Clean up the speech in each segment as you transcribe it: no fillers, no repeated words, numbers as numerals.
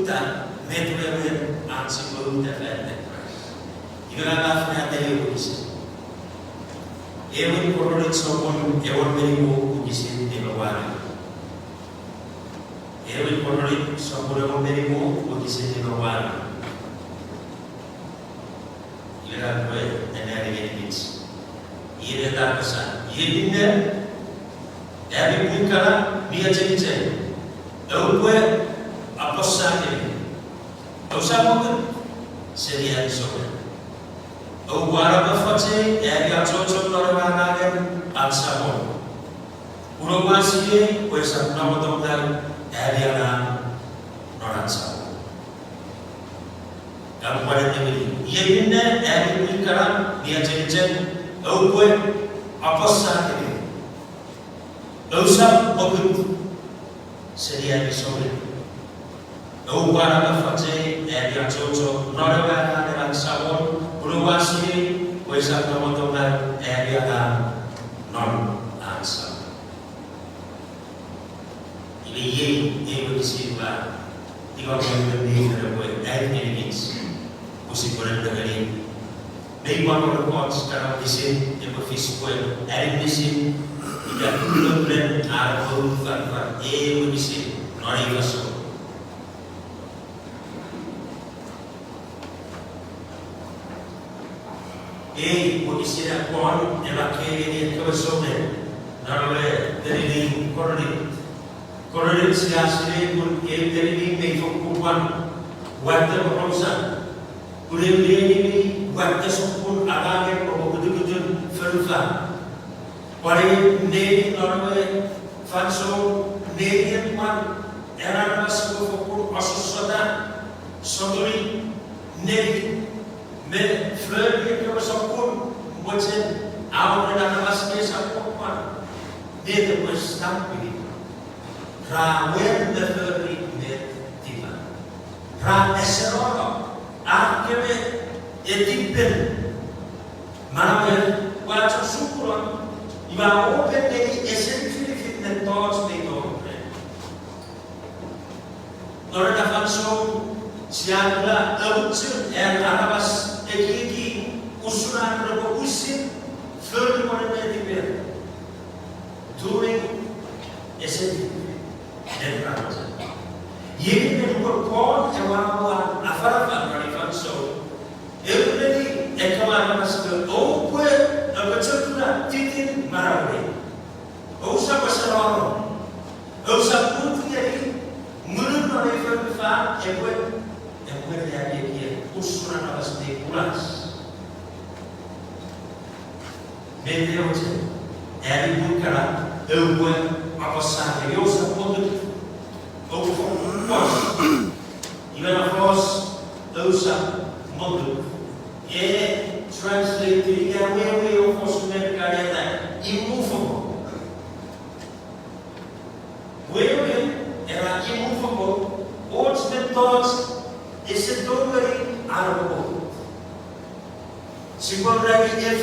pergunta metode ansi pergunta fede. Igara fina tele polisi. Ewan korolin somon ewan berimu polisi di bawah. Ewan korolin somon ewan berimu polisi di bawah. Igara gue energi edits. Ia dah besar. Ia bina. Ewan bukan dia jadi. Eu gue apa sahaja. Eu sabut seria sobre. Eu guarda fazer é a coisa normal al sabor. Uno quasi questa nuova domanda è la non sabor. Kamu pada negeri. Ia ini è il karam dia jadi. Eu gue apa sahaja. Eu sabut seria sobre. Eu guarda fazer é a coisa normal al sabor. Provasi, questa domanda è la non answer. Ini yang bersifat tiga bulan lebih dari evidence, musibah negeri. Baik orang orang sekarang di sini yang berfisik evidence tidak bulan atau tanpa evidence non invasor. E polisi pon ela kene ke besone narole dari koroni siasre pun ke dari me fokupan wata prosa ule ni wata sopun agame ko kudu ferfa pare ne narole fanso ne man era mas ko fokun asosada sodori ne me fleur que eu só com você a hora da nossa mesa com uma dentro do estampi rawen da fleur tiva ra esero a que me etipen maravel quatro sucuro e vai open dele essenzialmente de todos de todo hora da função se agora a última é a arabas aqui usulan berapa usin firman mana diber during esse temporada ele me propõe é uma afara para fanso ele é como a nossa ou que a betul titin marawi ou sabe será ou sabe tudo que ele menurut mereka berfaham yang dia usulan atas dekulas. Meteu era bukan eu apa sahaja eu sabut eu fokus ivana fos eu sabut e translate dia we eu fokus merkada immovable we era immovable outros methods esse domínio árabe se quando que é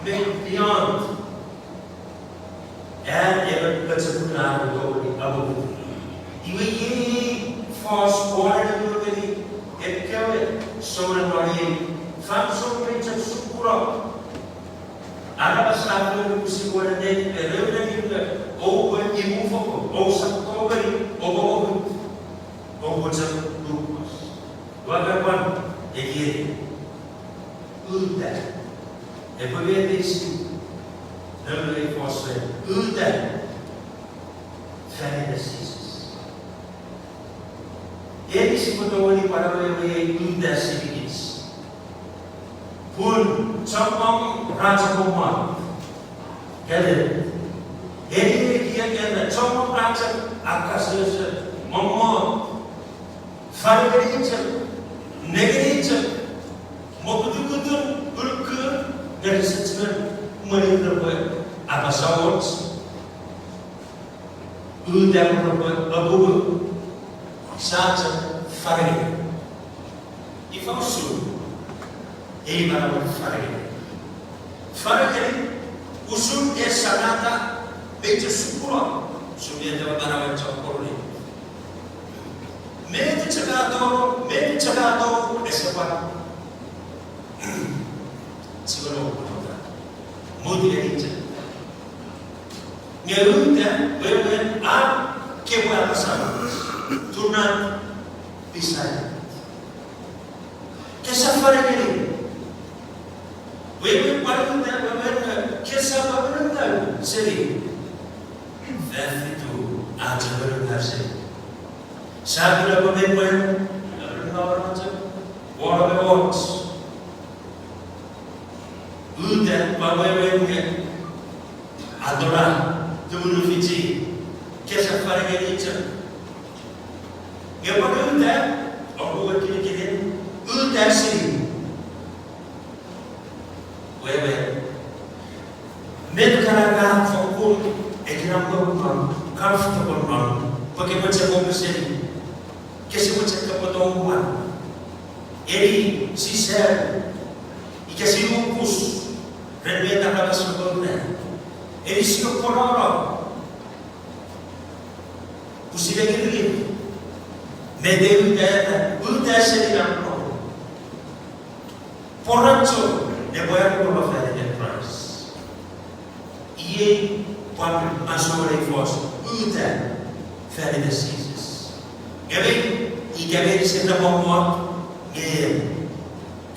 foi beyond é betul-betul abu ini fast forward dulu ini kau seorang lagi faham macam syukur ada pasal itu mesti buat ini berada oh immovable oh satu kali oh macam lupas dua kawan jadi udah Eporia desse não lhe posso uda fantasies. Ele se botou ali para ver uda seguintes. Pun cakap raja kumar. Kali ele dia cakap raja akas mama fargerica negerica mokudu urku dari sejarah menurut apa sahut udah menurut abu saja farg ifamsu mana farg usul sanata beca syukur sudah dapat barang cakap ni cakap essa part siguro muito delícia ngerunda beber que vai passar tornar pisar que safari ini beber para beber que safari não seri itu aja benar seri sabe lá beber What about Uda Bawewe Adora Tulu Fiji Kesa Faragaricha Yapakuda or Kiri Uda City Wewe Medkaraga for good economical comfortable man Pokemon City Kesa Kapadong ele se serve e que assim o curso remeta para a sua coluna ele se ocorreu possível que ele medeu ideia udah seriam por isso depois eu vou fazer enterprise e quando a sua reforça udah fazer decisões e que a ver se não vão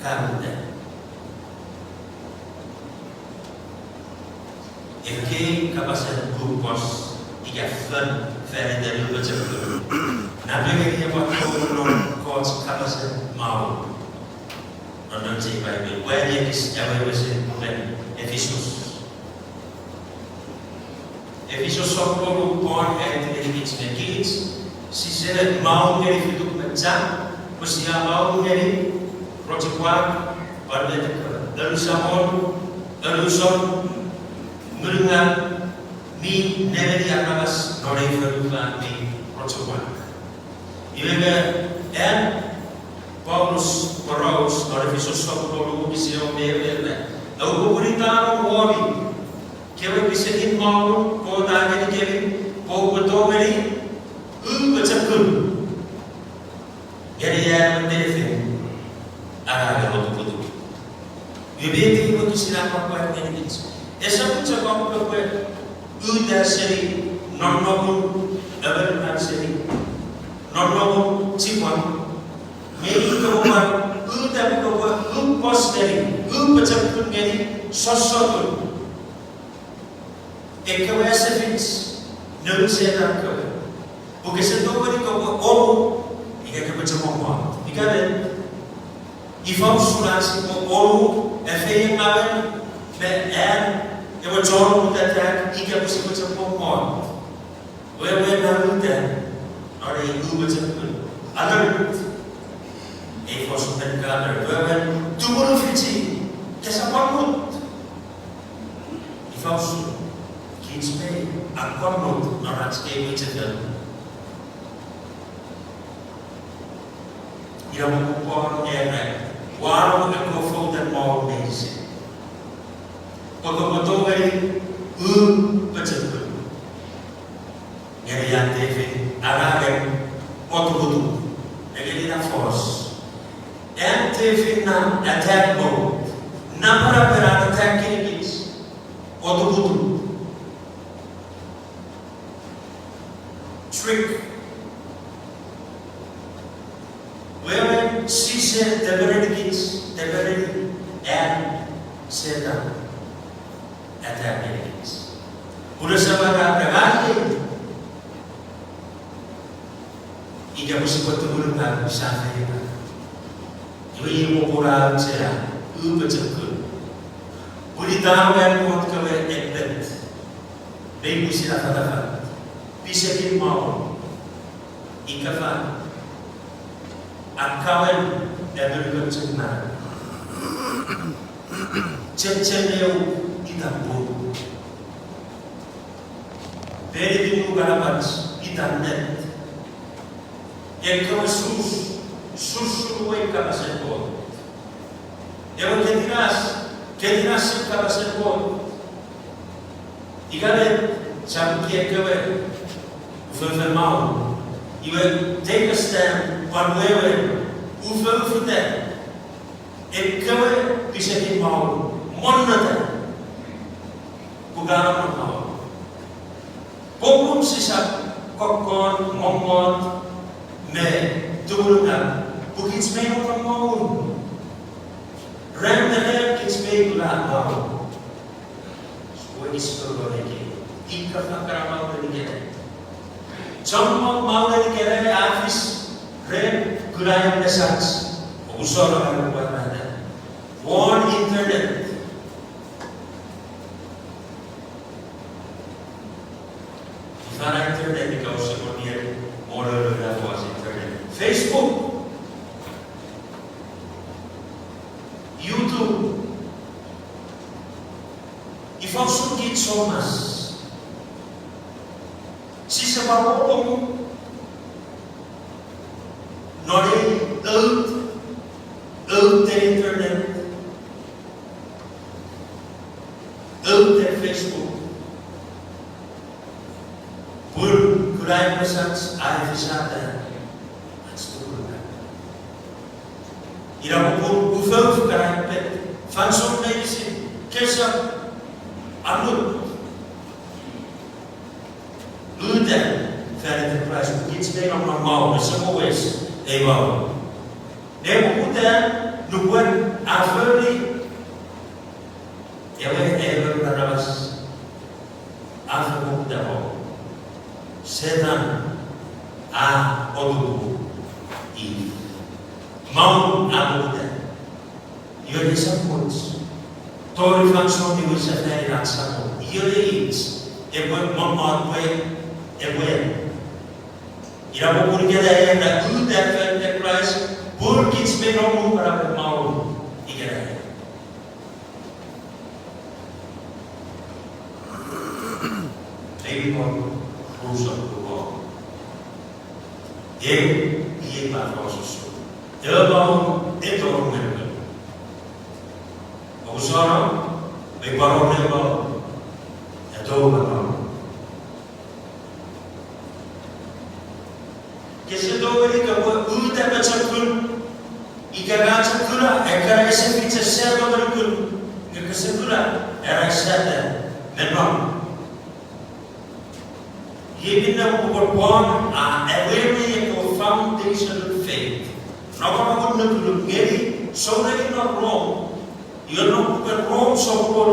Kamuda. Aqui capacidade grupos e que fan fere da luta de na primeira que pode cos capacidade mau não sei vai ver o é que se chama você Efésios só por por aqui se ser mau que ele fica pensando Mesti mau menjadi projek kuat pada lalu samon lalu son mendengar ni neveri akas nolai ferupa ni projek kuat. Ia Paulus Paulus nolai Efésios só por bisio neveri. Aku berita orang kewe bisa mau kau tanya ni kewe kau betul ni bercakap. Jadi yang menelefon agak betul. Jadi itu siapa yang ini? Esa pun cakap apa? Udah seri non-normal, abang seri non-normal cipuan. Meri kemudian udah kemudian pos dari bercakap dari sosok. Ekawasa fix, nabi saya nak. Bukan sesuatu yang kau que macam apa? Ikan ifam surasi olu efeyen awen be eu jogo muita terra e que é possível macam apa? Wewe naruta, ora ibu macam ada fosse dan kamera wewe tubuh fiti que essa pamut ifam sur kids me akornot narat que macam yang mengumpulkan DNA, walau ekofon dan mau medisi. Betul-betul dari betul. Yang TV, ada yang betul-betul. Jadi na force. TV na attack mode, na para attack ini betul-betul. Trick. Women, she said, the very kids, the very and said that at that kids. Udah sama kagak ika mesti bertemu dengan sana ya. Ini mau kurang saya, betul. Uli tahu yang mau kau eklet, bayi mesti dapat, bisa kita mau, ika faham. Akawan dan berkencana. Cenceneu kita pun. Dari dulu garapan kita net. Yang kau susu yang kau sebut. Yang ketiras yang kau sebut. Ikan sampai kau vermau. You will take a stand on where ufel ikawe bisa dimau monata bukan mau pokok sisa kokon mongon me turuna bukit semai orang mau render kits me gula mau semua ispero lagi ikat nakara mau dari kita Jommo mau dari kita afis red gula message usor orang buat ada on internet Ifana internet ikaw sa kunyari model na po sa internet Facebook YouTube ifaw sugit somas si sa marunong nori out internet out Facebook pur kurai message ay visata atstulna ira pur ufel kurai pet fansom medicine kesa amut luda fare price kids bem normal essa coisa é igual deve mudar no bom aferi ele para nós aferi mudar setan a oduku I mau amuda yole sapot tori function di wisa fere ratsamo yole it e poi mamma poi e poi ira mo purke da e da good that the price por kids me no para mau igera Maybe more close up to God. Dia para nós. Ele não é todo mundo. O Senhor vai para o mundo. É todo mundo. Que se dobre que o uta pachakun e que a chakura é que a esse ficha certo do kun que se cura era certa menor. Giving them upon every foundation faith. Now, I'm going to look at so that you're not wrong. You're not wrong, so for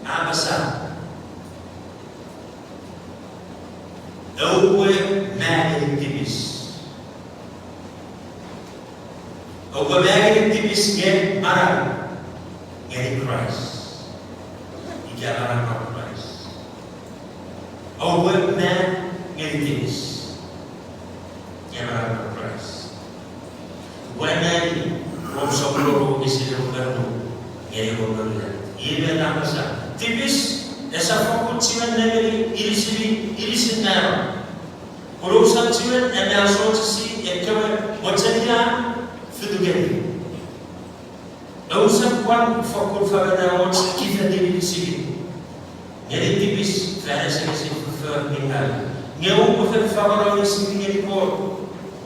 Abasa. Over magnetism. Over magnetism, get married. Get Christ. You get married. Over man magnetism. Get married. Christ. When I from Sopro is in the world, get over even Abasa. Tipis. Essa fonte negeri irisin naro. Kurusan ciwen emerson si ekwe wajanya fidugeri. Usa kwan fokul fagana wons kifa dili si. Ngeri tipis fere se fufur ningal. Ngeu ufe fagaro si ngeri ko.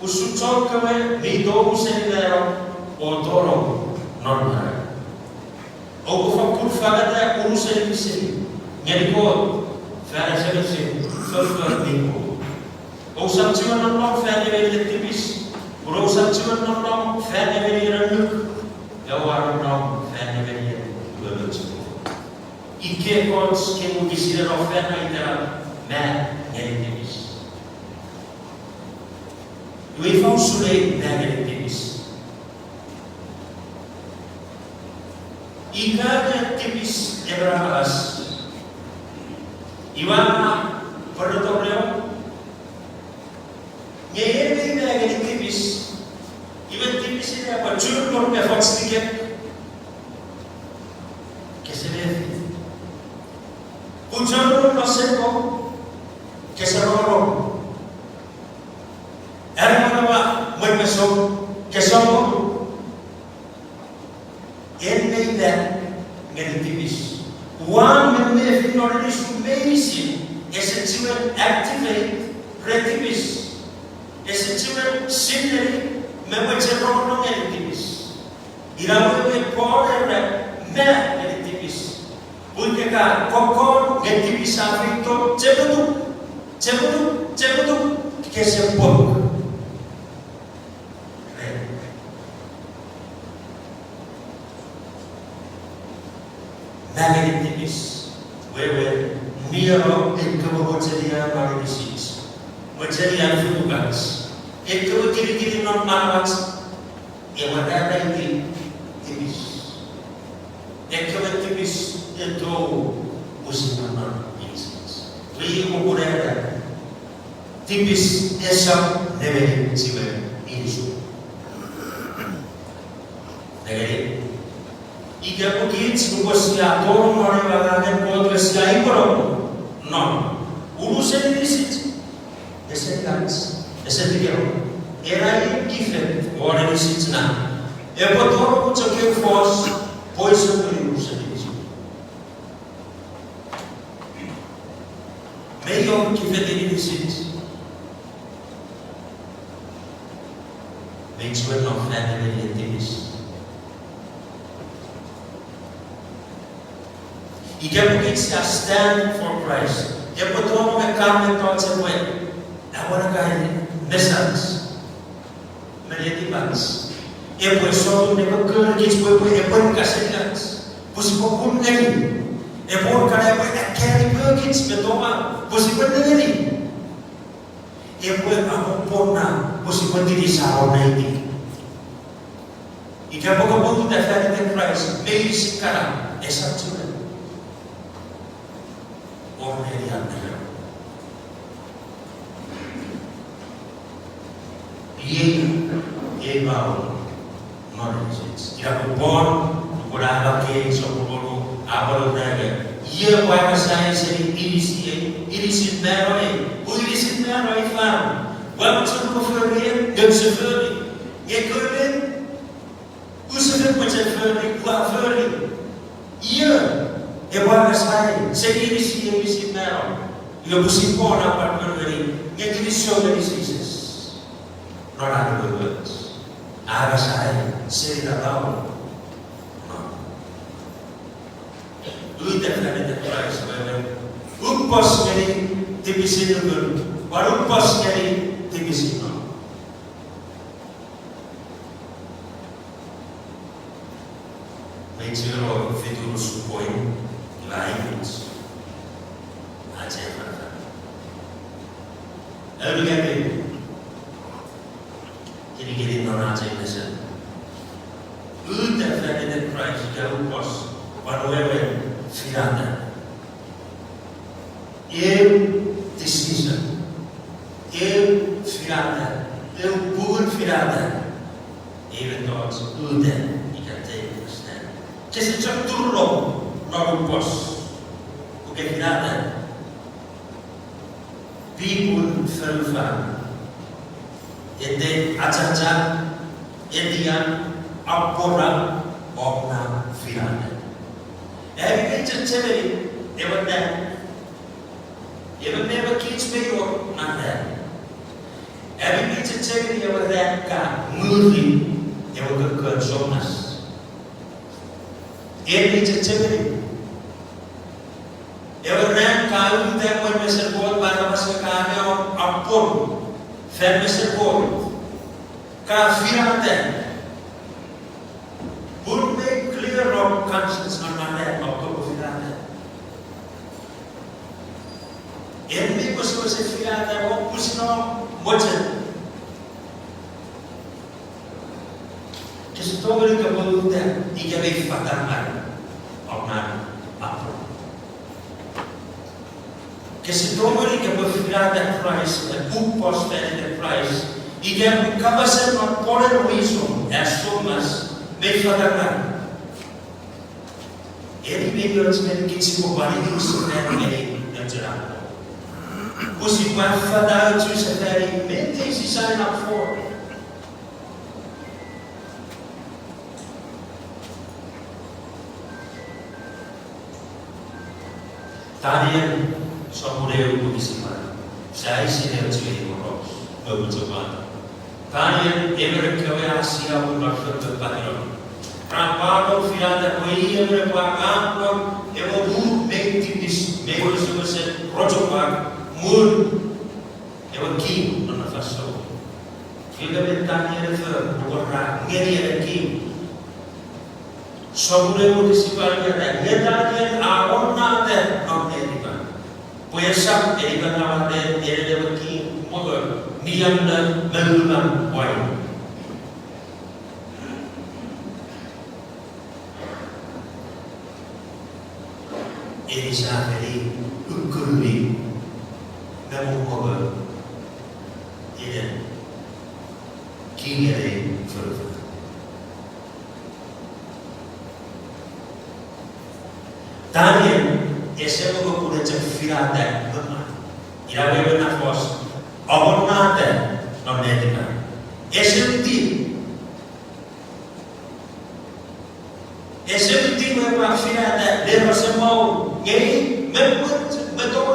Usuchon kwe mi do usen naro odoro normal. O fokul fagana urusen si. Ngeri ko fere se fufur ningal. Usam ciwen non fere vele tipis. Usam ciwen non fere vele ranuk. Jawar non fere vele lulus. Ike kons ke mu disira no fere ita man ngeri tipis. Due fa usule ngeri tipis. Ika tipis ebramas. Iwana perdotoreo Nyeri ngeri tipis. Iwan tipis ini apa? Jurur korpe fox tiket. Keselevi. Ujurur noseko. Keseroro. Ermanaba muy peso. Kesomo. Enmeida ngeri tipis. One memefi nordisu meisi. Essential activate retipis. Esse time sineri Memang cerong nong yang tipis. Iramu yang power yang tipis. Punya kan kokon yang tipis apa itu cebetu kesempok. Yang tipis. Wewe miro ekor ceria baru disis. Ceria fugas. Ekor kiri non malas. Yang ada ini tipis. Ekor tipis itu usinan disis. Rio murada. Tipis esam neve sibe isu. Negeri. Ika kids negosiar todo orang bagaikan progres lain belum, non. Urusan ini sih, esensial, esensial. Era ini kifet orang ini sih na. Betul macam ke force, poison beri urusan ini sih. Meio kifet ini sih. Makes one of family activities. Ika mungkin stand for Christ. Dia betul mengambil konsep ini. Awak nak message, melihat bangsa. Ia boleh dia bekerja boleh kasih gas. Pusing pun lagi. Ia boleh kalau ia carry bekerja betul mah. Pusing pun lagi. Ia boleh apa pun nak. Pusing pun diri sahur nanti. Ika boleh kita faham Christ. Mei sekarang esok juga. Orang yang ada, ia baru knowledge. Ia born, berada ke sekolah, apa lagi? Ia bahkan saya sendiri irisit meroi, irisit meroi faham. Wat macam verleden, dan severleden. Ia keren, usaha macam verleden, buat verleden. Ia bahkan saya irisit meroi. Ia pusing pun apa verleden. Ia kirisau dari sisi. Orang ada words. Ada saya tidak tahu. Udah ada Christ. Upos dari tipis itu, baru upos dari tipis itu. Mencero fitur suppoin lain. Aja apa? Lalu kata. Kiri non aja ini. Udah ada Christ jauh pos, baru firada. Decision, firada, bukan firada. Eventuals udah dikatakan Kristen. Kasi caturlo baru pos, bukan firada. People verfan. Ede aja-aja, edian, apora, opna, firada. Every ceveri, even never kids me or not that. Every ceveri, ever that ka, moving, ever good sonas. Every ceveri, ever that ka, that one Mr. Paul, para masuk kami o apor. Mr. Paul, firada. Would make clear of conscience on my head of firada. Ele passou a ser firada, ou pusinou moja. Que se toma de cabeluda e que vem fatar mal ao mar apro. Que se toma de cabeluda Christ, a upos de Christ, e que acaba sendo uma polarização, as somas vem fatar mal. Ele veio antes de que se compare com o Senhor em geral. Os iguais fadados e severem mentem se saem lá fora. Tarian só morreu por cima. Já ensinei o tio em Moros, meu muito bom. Kalian mereka Asia bermaksud berpaham. Rapado fiada koia berpaham, evo meitibis, meitibis rojopak, mur, evo kim na faso. Fiada bertanya refer, bukan ngeri ada kim. Sobre municipalnya ada ngedanian awon nade non ediban. Puasa ediban nawade ediban kim moga. Nianda melulang wine. Ini sahari ukuli namu moga ini kini ada further. Tadian esok aku punya cefirada benar. Irawe benar bos. Awon nada non ediban. Esenti memang fiada dia rasa mau ngei membuat betul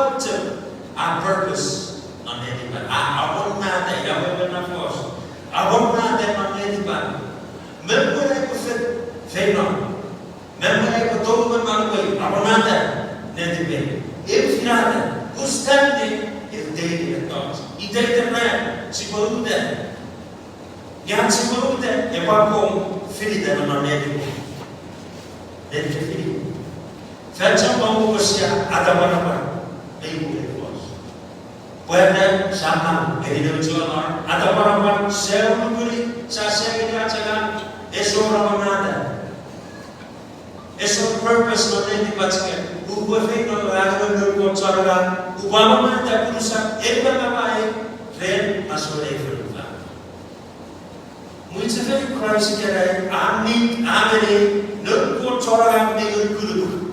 a purpose non ediban. Awon nada irawe benar bos. Awon nada non ediban. Membuat aku fenon. Membuat aku tahu bermalu. Awon nada ediban. Fiada ustandi daily thoughts. Ideia não se pergunta. Já se pergunta é para com ferida na médico. Deve ter ferido. Fecha mau você ada apa? Ibu bos. Pernah sama ini jualan ada apa? Saya membeli saya ini aja eso ramanada. Eso purpose no tem de bater. O governo não é o controlar. O Obama está cruzando, ele vai acabar aí, a sua reforma. Muitas vezes o Cristo quer amém, não controlar nem o grupo.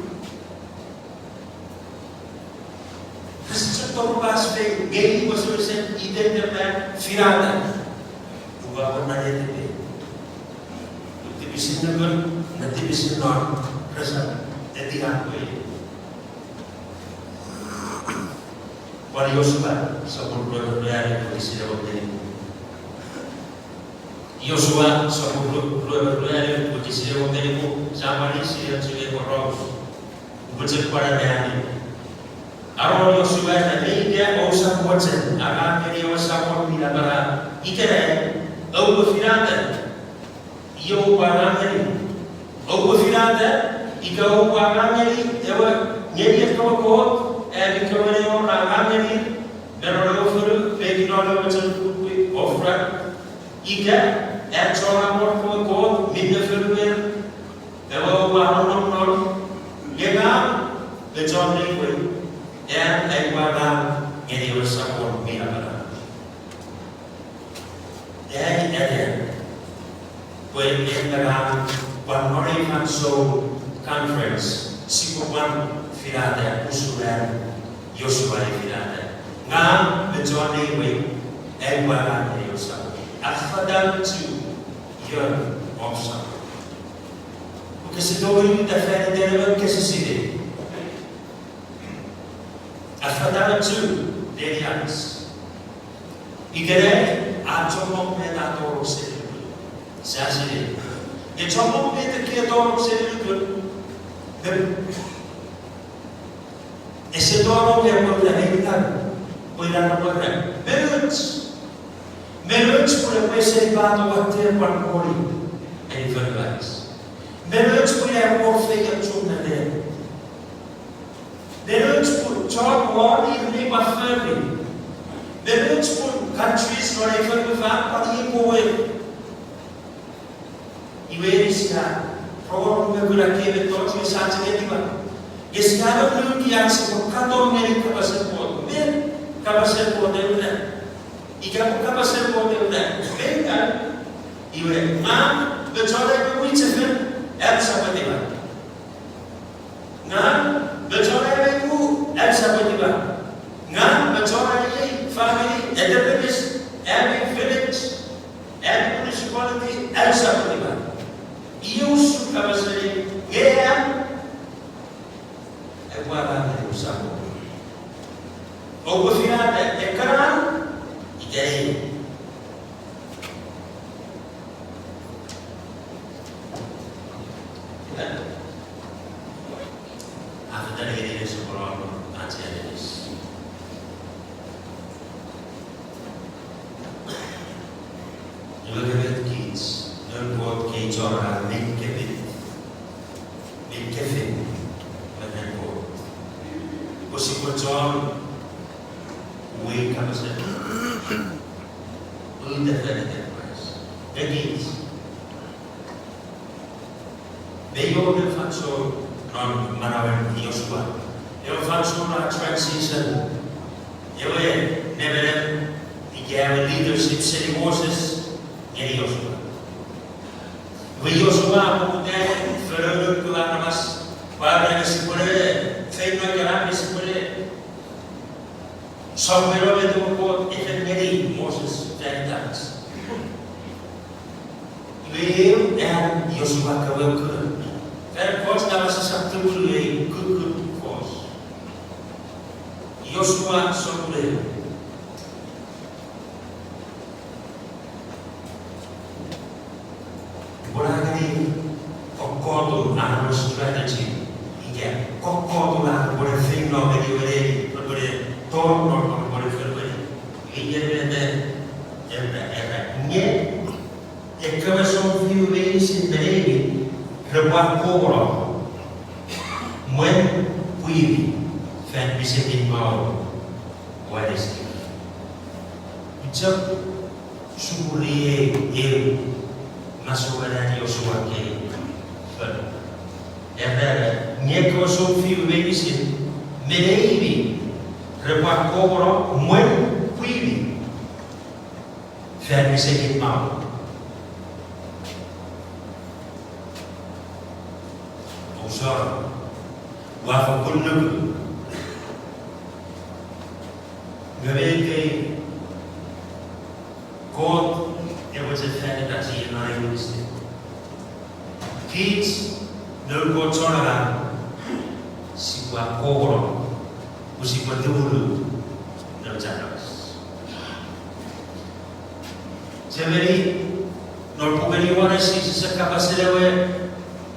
Se tu pas bem, ninguém você vai ser identificado, virada. O Obama não é de o tipo de não tipo de norma, presa, é de água. Para Yosua, sabor berdoa polisi dalam diri. Yosua, sabor berdoa polisi dalam diri. Sama ni sih yang sudah korup. Bukan pada dia. Arwah Yosua nanti dia usah buatkan. Agar dia usah buat bila bara. Ikan, au berfirman. Ia barang ini. Au berfirman. Ika au barang ini. Ewa nyeri kau kau. Because orang ramai berlalu furu, bagi orang macam tu, offer, ika, orang orang kau minda furu ber, ewa orang orang, jangan betul ni pun, orang ini orang support minda ber. Jadi ada, pun orang Panorama Soul Conference, sikupan firada usulan Yosua firada. Ngam betuani we egbara Yosua. Afadal tu yon opsa. Porque se dori da fé dele que se side. Afadal tu delians. Igere a tomo medator se. Se aside. E tomo meta que adoro se esse dono é uma planeta, olhar para o rei. Menos por a ser levado a ter para morrer em verdade. Menos por a morfeia tuna dele. Menos por job war e nem para family. Menos por countries não é verdade para ir morrer. E o está provavelmente por aquele toque de sangue Esse cara não quer se colocar no meio do capacete bem capacete poder né e que o capacete poder né bem cara e o não betul é muito diferente é sabe de lá não betul é muito é sabe de lá não betul é family é dependência é village é municipality é sabe de lá e os capacete Guarda Deus sabe. Ou você é carão e daí Ilagay kids, nalbot kay Jorah, Mikefit, nalbot. Kasi ko John, uwi ka sa ulit na kids. Mayo ng fanso ng Manawan Joshua. Yung fanso na transition, yung never igawa leadership sa Moses, yan Joshua. Yung Joshua, ako din, verulog ko lang namas, para na si Pule, faith na karami si Pule. So, pero ito po, even ngeri, Moses, 10 times. Yung and Joshua kawal ko. Pero kos na masasakto mo ay good kos. Joshua sobre. Wala gani kokodo ang strategy. Iya, kokodo lang wala thing no gani wala torno no wala wala. Iya era nye. E come sono più vesi brevi, rebuat koro, muen kuivi, fan bisa mau, waris. Ijab sumuri masuk ada Joshua ke, ada nyeko sono più vesi brevi, rebuat koro, muen kuivi, fan bisa mau. Usar, wafat kulluk, gawin God, was a fan that he and I used it. Kids, no God sorang, si wa koro, si wa dulu, no janas. Jadi, no pugani wana si kapasilewe.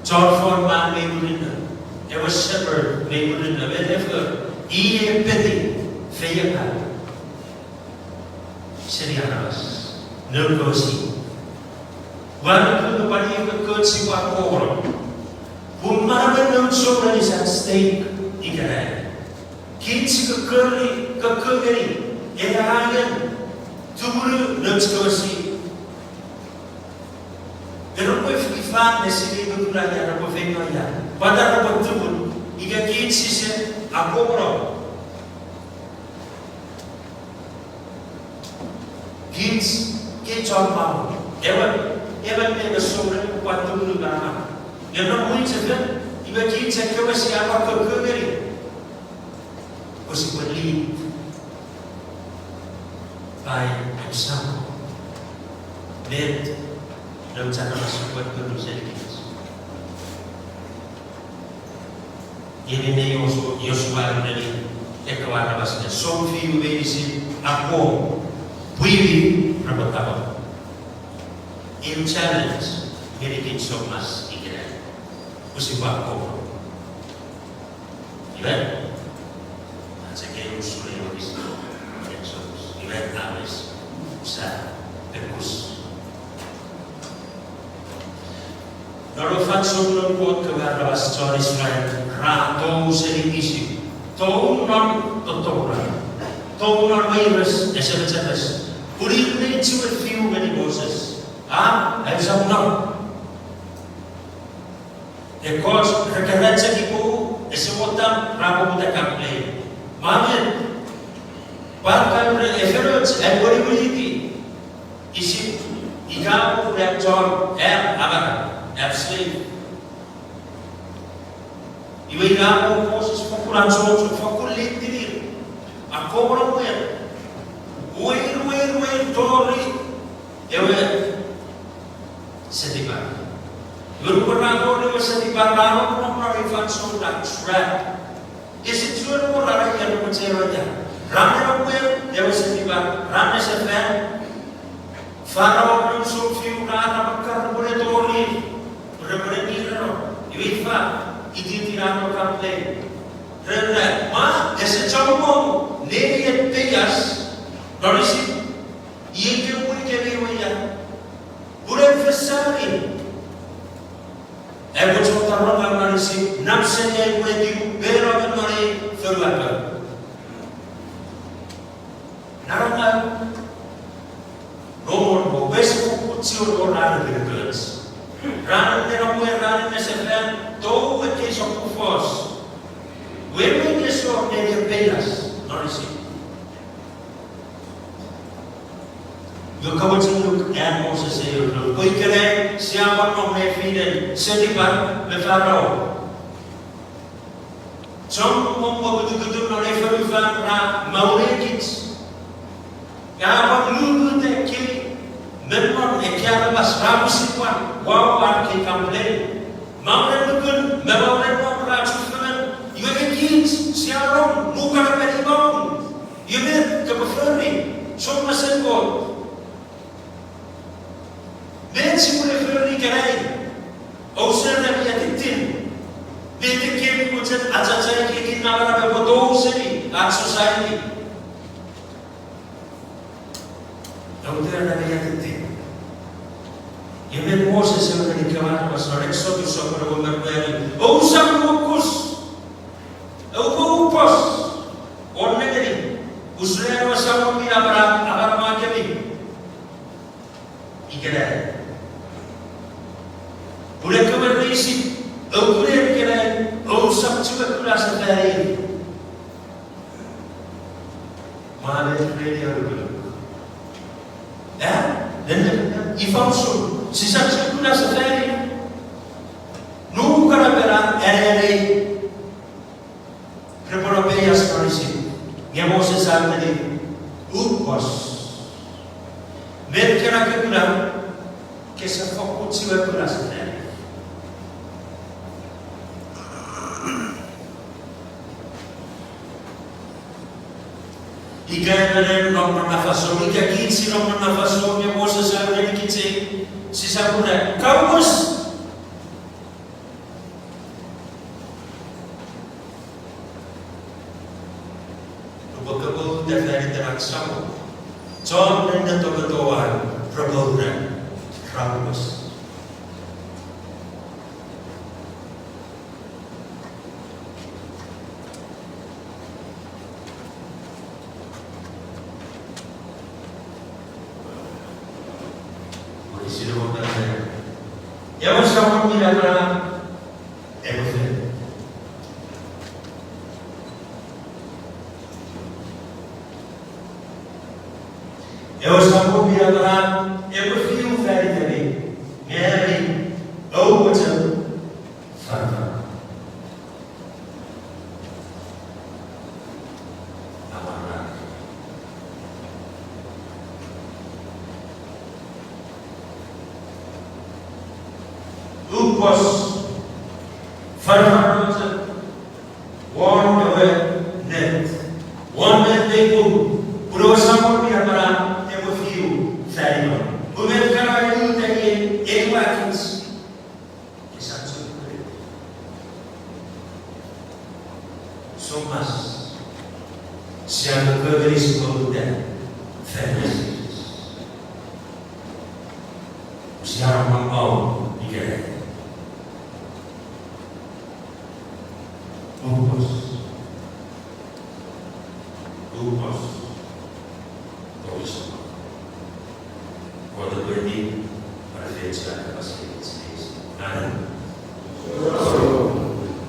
John Forman may mulina. There was shepherd may mulina. Whenever iye pedi feyakan. Serianas. Nervosi. Wana ko pari ko si wa koro. Bumaraman ng sobra ni sa stake ikana. Kids ka curly. Ehangan. Tubulu nervosi. Pero ko ifan na sili do playa na po feino ya. Pada ko tubul, iga kids sise ako bro. Kids ke choma. Ewan me sobre ko tubul na. Yano mo itse ben, iga kids ke wasi apa ko kugeri. O si pali. By example. Let dalam cara masuk buat manusia kita. Ini nih Yosua dari kawan basnya. Sofi ubedisi aku puivi rabotaba. In challenge merikin somas ikira. Usipa aku. Iban. Aja Yosua yang bisa. Yesus. Iban habis. Usaha. Terus. Lalu fanso non pot kepada secara Israel rato serikisi tau non totora tau non virus esebeces urir ne ciwe fiu gani Moses elsa non ekos rekeratsa kipu esemotam rabo buta kample mamen bakal eferots algoritmiti isi ikamu reaktor abara absolutely. Iba mo Moses fakulan so fakulit dir. Ako bro wer. Wer tori. Ewe setiba. Berpernah tori setiba raro no ifan so that trap. Isi tuan mo rara yang mencerahnya. Ramai wer ewe setiba. Ramai sefen. Farao no so fiu rara makar boleh tori. Berpernah iba ititirano kample. Rena, ma ese chamo neri et pegas. Norisi, iye ke mui ke we ya. sekali. Ego contoh orang manusia nafsunya yang di bera menari terlalu. Naranga nomor besok kucing orang ada kelas. Rana dengan mulai rana mesekan tahu ke sok kufos. Wema kesok dari belas manusia. Eu acabo de dizer que é Moses Senhor. Pois que é se há uma filha se para me farão. São como o que tu não é feito para maurekits. Há uma luta que menor é que há mas rabu sikuan. Wow arke kample. Maurek não para chufaman. E o que se há não nunca vai bom. E ver que me fere. Só uma segunda. Mensen moeten verlieken, ook zijn er via dit tin. Weet ik je moet het als het zijn die naar de bodooseni, als society. Ook daar naar via dit tin. Je bent Moses en we niet kwaad was, maar ik zou dus ook nog een merken. Ook zijn focus, ook pas, ornegering. Usler was ook niet abar maken. Ikeré. Boleh kau berisi, aku boleh kira, aku sabtu aku rasa dari. Mana dari aku? Ya, dan ifamsu, sisa aku rasa dari. Nunca haverá era prepara bem as coisas. Minha moça sabe de upos. Ver que era que se foco se vai por essa terra. E ganha não na façon, e que aqui se não na façon, minha moça sabe de que se sabe por aí. Calmas. No bocabo da interação. John ainda tocou a promover calmas. Eu estava mirando é você. Eu estava mirando eu prefiro o velho também. Mary, ou outro, Fanta. Amarrar. Upos, Fanta, one away, net. One man they go. Por estava mirando Sério, o meu trabalho tem ele aqui. Que sabe sobre são mais se há uma coisa isso como der feliz. Se há uma mão de guerra, quando eu perdi para ver a capacidade de